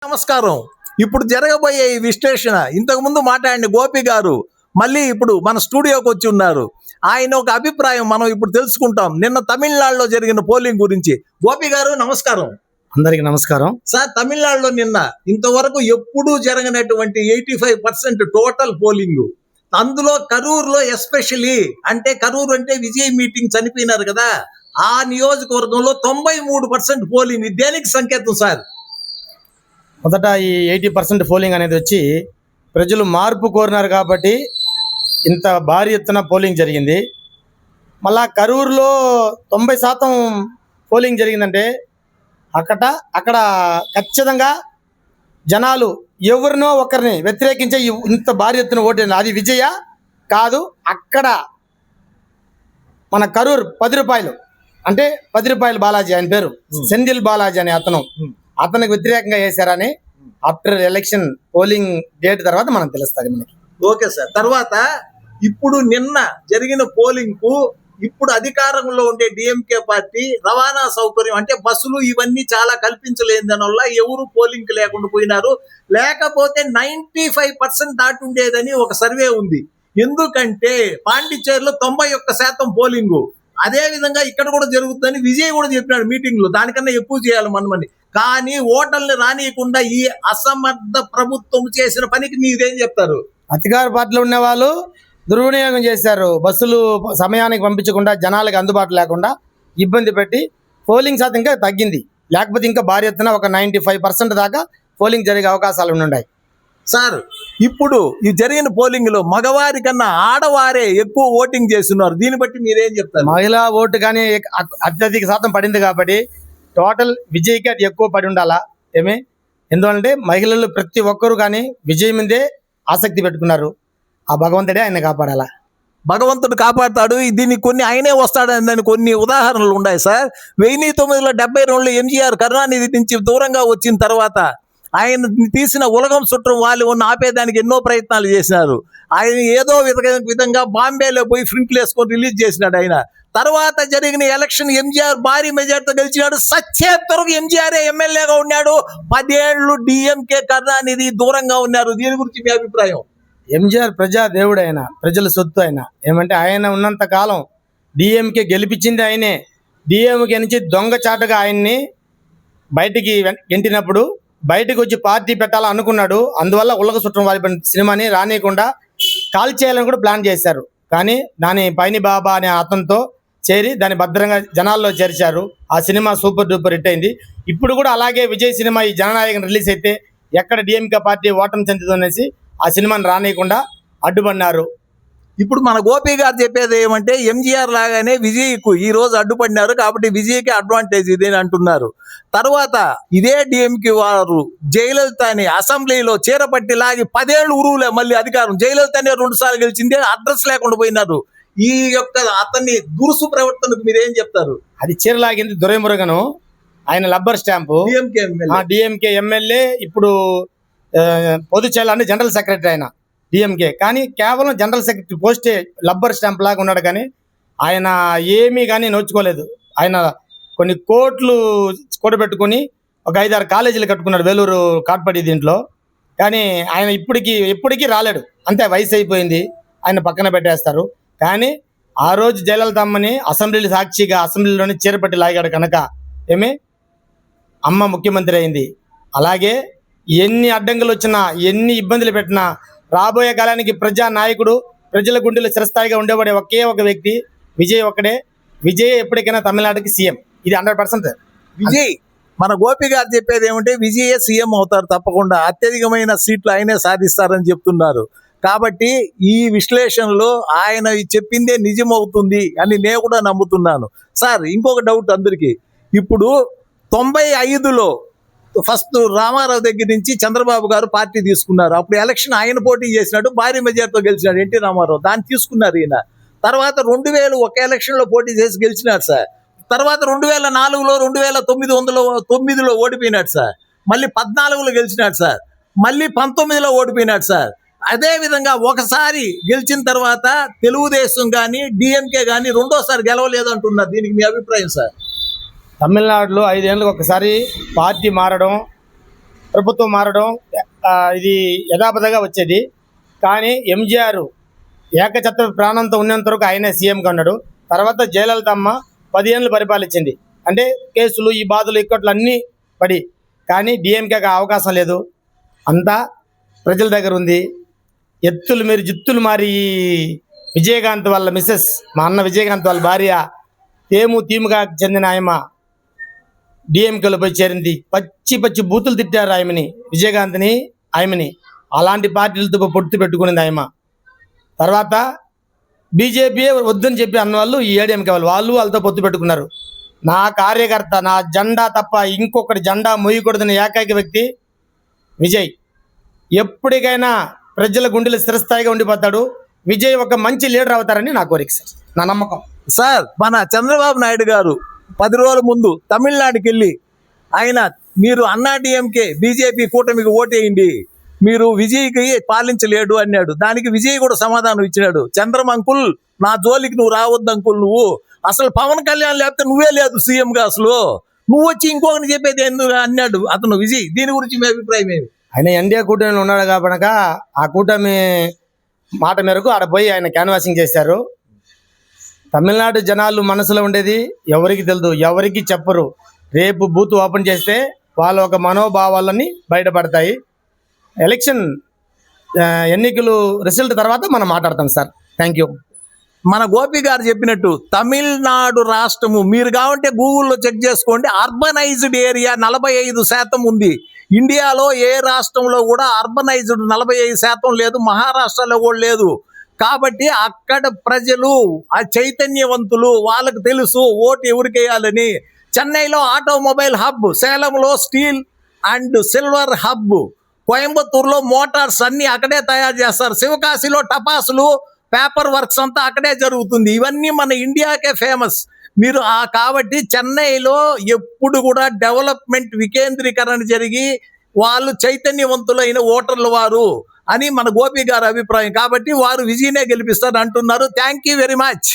నమస్కారం. ఇప్పుడు జరగబోయే ఈ విశ్లేషణ ఇంతకు ముందు మాట్లాడిన గోపి గారు మళ్ళీ ఇప్పుడు మన స్టూడియోకి వచ్చి ఉన్నారు. ఆయన ఒక అభిప్రాయం మనం ఇప్పుడు తెలుసుకుంటాం నిన్న తమిళనాడులో జరిగిన పోలింగ్ గురించి. గోపి గారు నమస్కారం. అందరికి నమస్కారం సార్, తమిళనాడులో నిన్న ఇంతవరకు ఎప్పుడూ జరగనటువంటి 85% టోటల్ పోలింగ్, అందులో కరూరులో ఎస్పెషలీ, అంటే కరూరు అంటే విజయ్ మీటింగ్ చనిపోయినారు కదా, ఆ నియోజకవర్గంలో 93% పోలింగ్. దేనికి సంకేతం సార్? మొదట ఈ 80% పోలింగ్ అనేది వచ్చి ప్రజలు మార్పు కోరినారు కాబట్టి ఇంత భారీ ఎత్తున పోలింగ్ జరిగింది. మళ్ళా కరూరులో 90% పోలింగ్ జరిగిందంటే అక్కడ ఖచ్చితంగా జనాలు ఎవరినో ఒకరిని వ్యతిరేకించే ఇంత భారీ ఎత్తున ఓటు. అది విజయ కాదు. అక్కడ మన కరూరు 10 రూపాయలు అంటే 10 రూపాయలు బాలాజీ, ఆయన పేరు సెందిల్ బాలాజీ అనే అతనికి వ్యతిరేకంగా వేశారని ఆఫ్టర్ ఎలక్షన్ పోలింగ్ డేట్ తర్వాత మనం తెలుస్తుంది మనకి. Okay sir. తర్వాత ఇప్పుడు నిన్న జరిగిన పోలింగ్ కు ఇప్పుడు అధికారంలో ఉండే డిఎంకే పార్టీ రవాణా సౌకర్యం అంటే బస్సులు ఇవన్నీ చాలా కల్పించలేని దానివల్ల ఎవరు పోలింగ్ లేకుండా పోయినారు. లేకపోతే 95% దాటి ఉండేదని ఒక సర్వే ఉంది. ఎందుకంటే పాండిచ్చేరిలో 91% పోలింగు. అదే విధంగా ఇక్కడ కూడా జరుగుతుందని విజయ్ కూడా చెప్పినాడు మీటింగ్ లో, దానికన్నా ఎక్కువ చేయాలి మనమని. కానీ ఓటర్లు రానియకుండా ఈ అసమర్థ ప్రభుత్వం చేసిన పనికి మీరేం చెప్తారు? అధికార పార్టీలో ఉన్న వాళ్ళు దుర్వినియోగం చేశారు. బస్సులు సమయానికి పంపించకుండా జనాలకు అందుబాటు లేకుండా ఇబ్బంది పెట్టి పోలింగ్ శాతం ఇంకా తగ్గింది. లేకపోతే ఇంకా భారీ ఎత్తున ఒక 95% దాకా పోలింగ్ జరిగే అవకాశాలు ఉన్నాయి. సార్, ఇప్పుడు ఈ జరిగిన పోలింగ్ లో మగవారి కన్నా ఆడవారే ఎక్కువ ఓటింగ్ చేస్తున్నారు. దీన్ని బట్టి మీరేం చెప్తారు? మహిళా ఓటు కానీ అత్యధిక శాతం పడింది కాబట్టి టోటల్ విజయ్కి అది ఎక్కువ పడి ఉండాలా ఎందుకంటే మహిళలు ప్రతి ఒక్కరు కానీ విజయ్ మీదే ఆసక్తి పెట్టుకున్నారు. ఆ భగవంతుడే ఆయన కాపాడాలా. భగవంతుడు కాపాడుతాడు. దీనికి కొన్ని ఆయనే వస్తాడని కొన్ని ఉదాహరణలు ఉన్నాయి సార్. 1972లో ఎంజీఆర్ కరుణానిధి నుంచి దూరంగా వచ్చిన తర్వాత ఆయన తీసిన ఉలగం చుట్టం వాళ్ళు ఆపేదానికి ఎన్నో ప్రయత్నాలు చేసినారు. ఆయన ఏదో విధంగా బాంబేలో పోయి ఫ్రింట్లు వేసుకొని రిలీజ్ చేసినాడు ఆయన. తర్వాత జరిగిన ఎలక్షన్ ఎంజీఆర్ భారీ మెజార్టీతో గెలిచినాడు. సచ్చేత్తరకు ఎంజీఆర్ ఎమ్మెల్యేగా ఉన్నాడు. 10 ఏళ్ళు డిఎంకే కరుణానిధి దూరంగా ఉన్నారు. దీని గురించి మీ అభిప్రాయం? ఎంజీఆర్ ప్రజా దేవుడు, ఆయన ప్రజల సొత్తు. ఆయన ఆయన ఉన్నంత కాలం డిఎంకే గెలిపించింది ఆయనే. డిఎంకే నుంచి దొంగచాటుగా ఆయన్ని బయటికి గెంటినప్పుడు బయటకు వచ్చి పార్టీ పెట్టాలనుకున్నాడు. అందువల్ల ఉలగ చుట్టం వారి సినిమాని రానియకుండా కాల్ చేయాలని కూడా ప్లాన్ చేశారు. కానీ దాని పైని బాబా అనే అతనితో చేరి దాన్ని భద్రంగా జనాల్లో చేర్చారు. ఆ సినిమా సూపర్ డూపర్ హిట్ అయింది. ఇప్పుడు కూడా అలాగే విజయ్ సినిమా ఈ జననాయకం రిలీజ్ అయితే ఎక్కడ డిఎంకే పార్టీ ఓటమి చెందుతుందనేసి ఆ సినిమాని రానియకుండా అడ్డుపడినారు. ఇప్పుడు మన గోపి గారు చెప్పేది ఏమంటే ఎంజీఆర్ లాగానే విజయ్కు ఈ రోజు అడ్డుపడినారు కాబట్టి విజయ్కి అడ్వాంటేజ్ ఇదే అంటున్నారు. తర్వాత ఇదే డిఎంకే వారు జయలలితని అసెంబ్లీలో చీరపట్టి లాగి 10 ఏళ్ళు ఉరువులే మళ్ళీ అధికారం. జయలలితనే 2 సార్లు గెలిచింది, అడ్రస్ లేకుండా పోయినారు. ఈ యొక్క అతన్ని దురుసు ప్రవర్తనకు మీరేం చెప్తారు? అది చీరలాగింది దురైమురుగను. ఆయన లబ్బర్ స్టాంపు డిఎంకే ఎమ్మెల్యే. ఇప్పుడు పొదుచేయాల అంటే జనరల్ సెక్రటరీ ఆయన డిఎంకే. కానీ కేవలం జనరల్ సెక్రటరీ పోస్టే లబ్బర్ స్టాంప్ లాగా ఉన్నాడు. కానీ ఆయన ఏమీ కానీ నోచుకోలేదు. ఆయన కొన్ని కోట్లు కూడబెట్టుకొని ఒక 5-6 కాలేజీలు కట్టుకున్నాడు వేలూరు కాట్పడి దీంట్లో. కానీ ఆయన ఎప్పటికీ రాలేడు. అంతే, వయసు అయిపోయింది, ఆయన పక్కన పెట్టేస్తారు. కానీ ఆ రోజు జయలలిత అమ్మని అసెంబ్లీ సాక్షిగా అసెంబ్లీలోనే చీరపట్టి లాగాడు కనుక అమ్మ ముఖ్యమంత్రి అయింది. అలాగే ఎన్ని అడ్డంకులు వచ్చినా ఎన్ని ఇబ్బందులు పెట్టినా రాబోయే కాలానికి ప్రజా నాయకుడు, ప్రజల గుండెలు చిరస్థాయిగా ఉండేవాడే ఒకే ఒక వ్యక్తి విజయ్ ఒక్కడే. విజయ్ ఎప్పటికైనా తమిళనాడుకి సీఎం, ఇది 100%. విజయ్, మన గోపి గారు చెప్పేది ఏమంటే విజయ్ సీఎం అవుతారు తప్పకుండా, అత్యధికమైన సీట్లు ఆయనే సాధిస్తారని చెప్తున్నారు. కాబట్టి ఈ విశ్లేషణలో ఆయన చెప్పిందే నిజమవుతుంది అని నేను కూడా నమ్ముతున్నాను. సార్, ఇంకొక డౌట్ అందరికీ. ఇప్పుడు 95లో ఫస్ట్ రామారావు దగ్గర నుంచి చంద్రబాబు గారు పార్టీ తీసుకున్నారు. అప్పుడు ఎలక్షన్ ఆయన పోటీ చేసినాడు, భారీ మెజార్టీతో గెలిచినాడు ఎన్టీ రామారావు. దాన్ని తీసుకున్నారు ఈయన. తర్వాత 2000 ఒక ఎలక్షన్లో పోటీ చేసి గెలిచినాడు సార్. తర్వాత 2004లో 2909లో ఓడిపోయినాడు సార్. మళ్ళీ 14లో గెలిచినాడు సార్. మళ్ళీ 19లో ఓడిపోయినాడు సార్. అదే విధంగా ఒకసారి గెలిచిన తర్వాత తెలుగుదేశం కానీ డిఎంకే కానీ రెండోసారి గెలవలేదు అంటున్నారు. దీనికి మీ అభిప్రాయం సార్? తమిళనాడులో 5 ఏళ్ళకి ఒకసారి పార్టీ మారడం ప్రభుత్వం మారడం ఇది యథాపథగా వచ్చేది. కానీ ఎంజీఆర్ ఏకఛత్ర ప్రాణంతో ఉన్నంత వరకు ఆయనే సీఎంగా ఉన్నాడు. తర్వాత జయలలిత అమ్మ 10 ఏళ్ళు పరిపాలించింది. అంటే కేసులు, ఈ బాధలు, ఇక్కట్లు అన్నీ పడి, కానీ డిఎంకేకి అవకాశం లేదు. అంతా ప్రజల దగ్గర ఉంది. ఎత్తులు మీరు జిత్తులు మారి ఈ విజయకాంత్ వాళ్ళ మిస్సెస్, మా అన్న విజయకాంత్ వాళ్ళ భార్య తీముగా చెందిన ఆయమ డిఎంకేలో పోయి చేరింది. పచ్చి బూతులు తిట్టారు ఆయమని, విజయకాంత్ని, ఆయమని. అలాంటి పార్టీలతో పొత్తు పెట్టుకునింది ఆయమ. తర్వాత బీజేపీ వద్దని చెప్పి అన్నవాళ్ళు ఈ ఏడీఎంకే వాళ్ళు వాళ్ళతో పొత్తు పెట్టుకున్నారు. నా కార్యకర్త, నా జెండా తప్ప ఇంకొకటి జెండా మోయకూడదని ఏకైక వ్యక్తి విజయ్. ఎప్పటికైనా ప్రజల గుండెలు స్థిరస్థాయిగా ఉండిపోతాడు. విజయ్ ఒక మంచి లీడర్ అవుతారని నా కోరిక సార్, నా నమ్మకం. సార్, మన చంద్రబాబు నాయుడు గారు 10 రోజుల ముందు తమిళనాడుకి వెళ్ళి ఆయన మీరు అన్నా డిఎంకే బీజేపీ కూటమికి ఓటేయండి, మీరు విజయ్కి పాలించలేడు అన్నాడు. దానికి విజయ్ కూడా సమాధానం ఇచ్చినాడు. చంద్రమ అంకుల్, నా జోలికి నువ్వు రావద్దు అంకుల్, నువ్వు అసలు పవన్ కళ్యాణ్ లేకపోతే నువ్వే లేదు సీఎంగా, అసలు నువ్వు వచ్చి ఇంకొకరిని చెప్పేది ఎందుకు అన్నాడు అతను విజయ్. దీని గురించి మీ అభిప్రాయం ఏమి? ఆయన ఎన్డీఏ కూటమిలో ఉన్నాడు కాబట్టి ఆ కూటమి మాట మేరకు ఆడ పోయి ఆయన క్యాన్వాసింగ్ చేశారు. తమిళనాడు జనాలు మనసులో ఉండేది ఎవరికి తెలియదు, ఎవరికి చెప్పరు. రేపు బూత్ ఓపెన్ చేస్తే వాళ్ళ ఒక మనోభావాలని బయటపడతాయి. ఎలక్షన్ ఎన్నికలు రిజల్ట్ తర్వాత మనం మాట్లాడతాం సార్. Thank you. మన గోపి గారు చెప్పినట్టు తమిళనాడు రాష్ట్రము మీరు కావాలంటే గూగుల్లో చెక్ చేసుకోండి, అర్బనైజ్డ్ ఏరియా 45% ఉంది. ఇండియాలో ఏ రాష్ట్రంలో కూడా అర్బనైజ్డ్ 45% లేదు, మహారాష్ట్రలో కూడా లేదు. కాబట్టి అక్కడ ప్రజలు ఆ చైతన్యవంతులు, వాళ్ళకు తెలుసు ఓటు ఎవరికి వేయాలని. చెన్నైలో ఆటోమొబైల్ హబ్, సేలంలో స్టీల్ అండ్ సిల్వర్ హబ్, కోయంబత్తూరులో మోటార్స్ అన్ని అక్కడే తయారు చేస్తారు, శివకాశిలో టపాసులు, పేపర్ వర్క్స్ అంతా అక్కడే జరుగుతుంది. ఇవన్నీ మన ఇండియాకే ఫేమస్. మీరు కాబట్టి చెన్నైలో ఎప్పుడు కూడా డెవలప్మెంట్ వికేంద్రీకరణ జరిగి వాళ్ళు చైతన్యవంతులైన ఓటర్లు వారు అని మన గోపి గారి అభిప్రాయం. కాబట్టి వారు విజయనే గెలిపిస్తారు అంటున్నారు. Thank you very much.